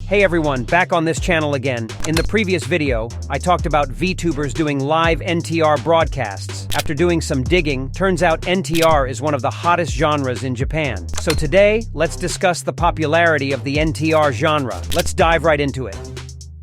Hey everyone, back on this channel again. In the previous video, I talked about VTubers doing live NTR broadcasts. After doing some digging, turns out NTR is one of the hottest genres in Japan. So today, let's discuss the popularity of the NTR genre. Let's dive right into it.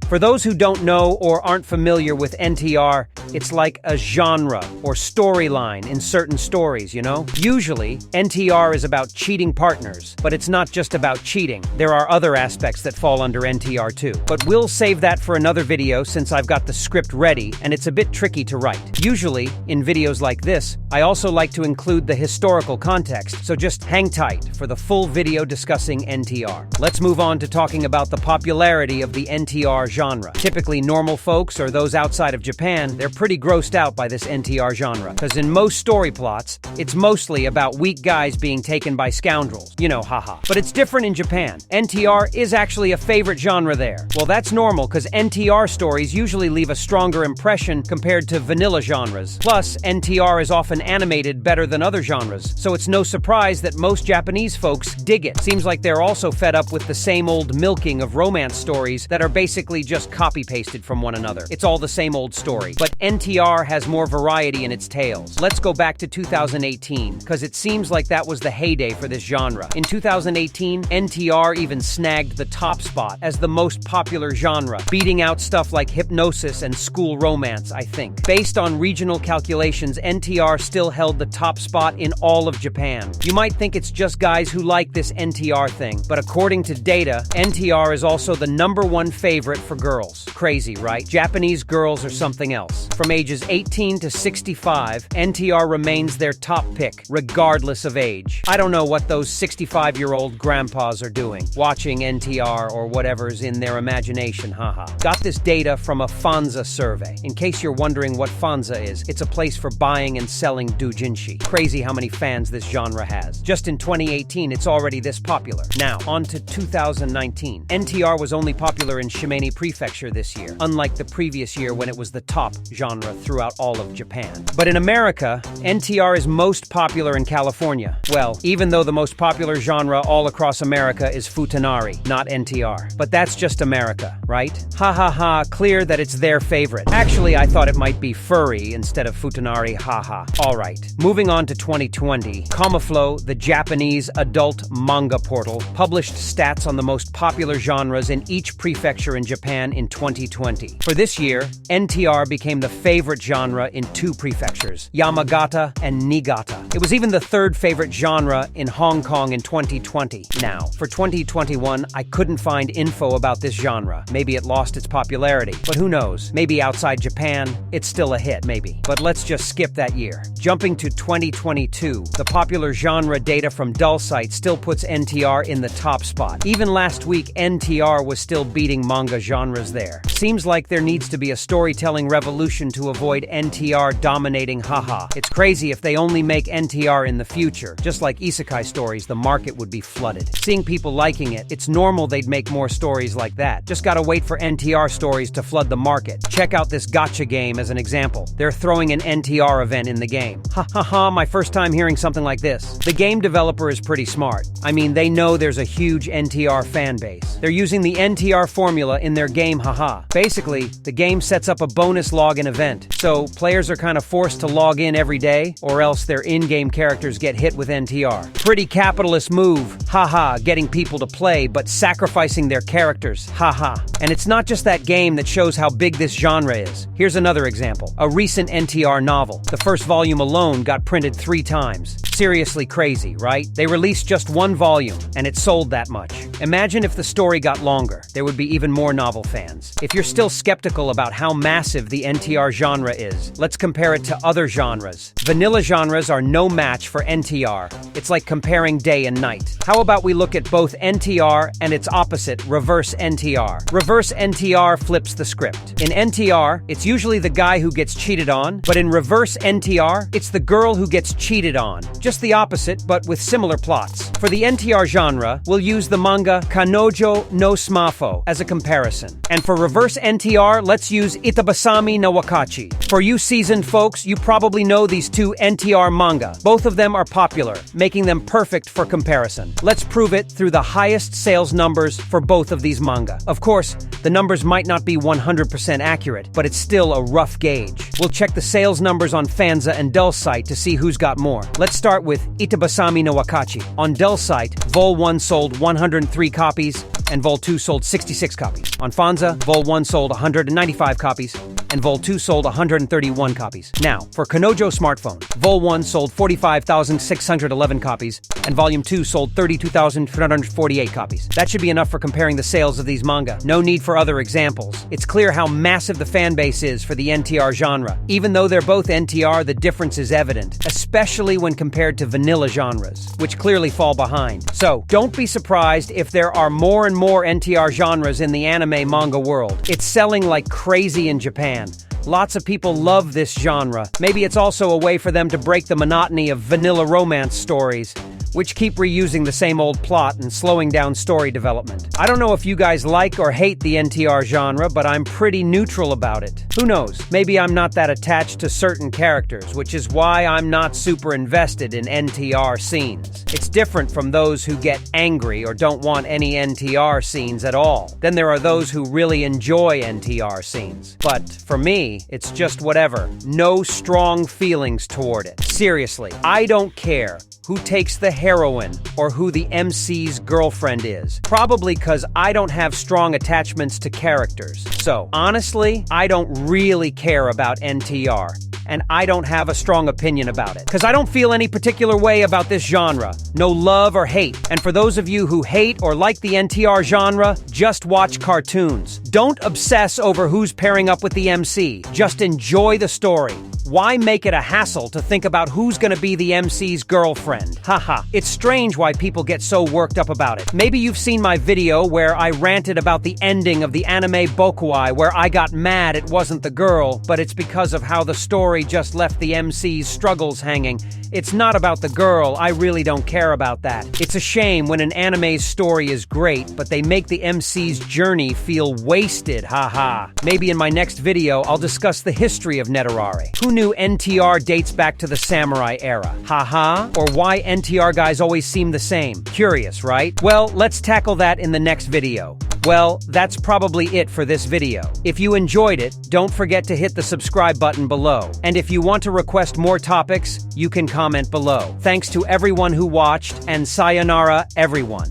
For those who don't know or aren't familiar with NTR, it's like a genre or storyline in certain stories, you know? Usually, NTR is about cheating partners, but it's not just about cheating. There are other aspects that fall under NTR too. But we'll save that for another video since I've got the script ready and it's a bit tricky to write. Usually, in videos like this, I also like to include the historical context, so just hang tight for the full video discussing NTR. Let's move on to talking about the popularity of the NTR genre. Typically, normal folks or those outside of Japan, they're pretty grossed out by this NTR genre, because in most story plots, it's mostly about weak guys being taken by scoundrels. You know, haha. But it's different in Japan. NTR is actually a favorite genre there. Well, that's normal, because NTR stories usually leave a stronger impression compared to vanilla genres. Plus, NTR is often animated better than other genres, so it's no surprise that most Japanese folks dig it. Seems like they're also fed up with the same old milking of romance stories that are basically just copy-pasted from one another. It's all the same old story. But NTR has more variety in its tales. Let's go back to 2018, because it seems like that was the heyday for this genre. In 2018, NTR even snagged the top spot as the most popular genre, beating out stuff like hypnosis and school romance, I think. Based on regional calculations, NTR still held the top spot in all of Japan. You might think it's just guys who like this NTR thing, but according to data, NTR is also the #1 favorite for girls. Crazy, right? Japanese girls are something else. From ages 18 to 65, NTR remains their top pick, regardless of age. I don't know what those 65-year-old grandpas are doing, watching NTR or whatever's in their imagination, haha. Got this data from a Fanza survey. In case you're wondering what Fanza is, it's a place for buying and selling Doujinshi. Crazy how many fans this genre has. Just in 2018, it's already this popular. Now, on to 2019. NTR was only popular in Shimane Prefecture this year, unlike the previous year when it was the top genre throughout all of Japan. But in America, NTR is most popular in California. Well, even though the most popular genre all across America is futanari, not NTR. But that's just America, right? Ha ha ha, clear that it's their favorite. Actually, I thought it might be furry instead of futanari, haha. Alright, moving on to 2020. Kamaflow, the Japanese adult manga portal, published stats on the most popular genres in each prefecture in Japan in 2020. For this year, NTR became the favorite genre in 2 prefectures, Yamagata and Niigata. It was even the 3rd favorite genre in Hong Kong in 2020. Now, for 2021, I couldn't find info about this genre. Maybe it lost its popularity, but who knows? Maybe outside Japan, it's still a hit, maybe. But let's just skip that year. Jumping to 2022, the popular genre data from Dulcite still puts NTR in the top spot. Even last week, NTR was still beating manga genres there. Seems like there needs to be a storytelling revolution to avoid NTR dominating, haha. It's crazy if they only make NTR in the future. Just like isekai stories, the market would be flooded. Seeing people liking it, it's normal they'd make more stories like that. Just gotta wait for NTR stories to flood the market. Check out this gacha game as an example. They're throwing an NTR event in the game. Ha ha ha, my first time hearing something like this. The game developer is pretty smart. I mean, they know there's a huge NTR fan base. They're using the NTR formula in their game, haha. Basically, the game sets up a bonus login event, so players are kind of forced to log in every day, or else their in-game characters get hit with NTR. Pretty capitalist move, haha, getting people to play, but sacrificing their characters, haha. And it's not just that game that shows how big this genre is. Here's another example, a recent NTR novel. The first volume alone got printed 3 times. Seriously crazy, right? They released just 1 volume, and it sold that much. Imagine if the story got longer. There would be even more novel fans. If you're still skeptical about how massive the NTR genre is, let's compare it to other genres. Vanilla genres are no match for NTR. It's like comparing day and night. How about we look at both NTR and its opposite, reverse NTR? Reverse NTR flips the script. In NTR, it's usually the guy who gets cheated on, but in reverse NTR, It's the girl who gets cheated on. Just the opposite, but with similar plots. For the NTR genre, we'll use the manga Kanojo no Smafo as a comparison. And for reverse NTR, let's use Itabasami no Wakachi. For you seasoned folks, you probably know these two NTR manga. Both of them are popular, making them perfect for comparison. Let's prove it through the highest sales numbers for both of these manga. Of course, the numbers might not be 100% accurate, but it's still a rough gauge. We'll check the sales numbers on Fanza and Dell's site to see who's got more. Let's start with Itabasami no Wakachi. On Dell's site, Vol 1 sold 103 copies, and Vol 2 sold 66 copies. On Fanza, Vol 1 sold 195 copies, and Vol 2 sold 131 copies. Now, for Kanojo smartphone, Vol 1 sold 45,611 copies, and Volume 2 sold 32,348 copies. That should be enough for comparing the sales of these manga. No need for other examples. It's clear how massive the fan base is for the NTR genre. Even though they're both NTR, the difference is evident, especially when compared to vanilla genres, which clearly fall behind. So, don't be surprised if there are more and more NTR genres in the anime manga world. It's selling like crazy in Japan. Lots of people love this genre. Maybe it's also a way for them to break the monotony of vanilla romance stories, which keep reusing the same old plot and slowing down story development. I don't know if you guys like or hate the NTR genre, but I'm pretty neutral about it. Who knows? Maybe I'm not that attached to certain characters, which is why I'm not super invested in NTR scenes. It's different from those who get angry or don't want any NTR scenes at all. Then there are those who really enjoy NTR scenes. But for me, it's just whatever. No strong feelings toward it. Seriously, I don't care who takes the heroine or who the MC's girlfriend is. Probably because I don't have strong attachments to characters. So, honestly, I don't really care about NTR. And I don't have a strong opinion about it. Because I don't feel any particular way about this genre. No love or hate. And for those of you who hate or like the NTR genre, just watch cartoons. Don't obsess over who's pairing up with the MC. Just enjoy the story. Why make it a hassle to think about who's gonna be the MC's girlfriend? Haha, it's strange why people get so worked up about it. Maybe you've seen my video where I ranted about the ending of the anime Bokuai, where I got mad it wasn't the girl, but it's because of how the story just left the MC's struggles hanging. It's not about the girl, I really don't care about that. It's a shame when an anime's story is great, but they make the MC's journey feel wasted, haha. Maybe in my next video, I'll discuss the history of Netorare. Who knew NTR dates back to the samurai era? Haha? Or why NTR guys always seem the same? Curious, right? Well, let's tackle that in the next video. Well, that's probably it for this video. If you enjoyed it, don't forget to hit the subscribe button below. And if you want to request more topics, you can comment below. Thanks to everyone who watched, and sayonara, everyone.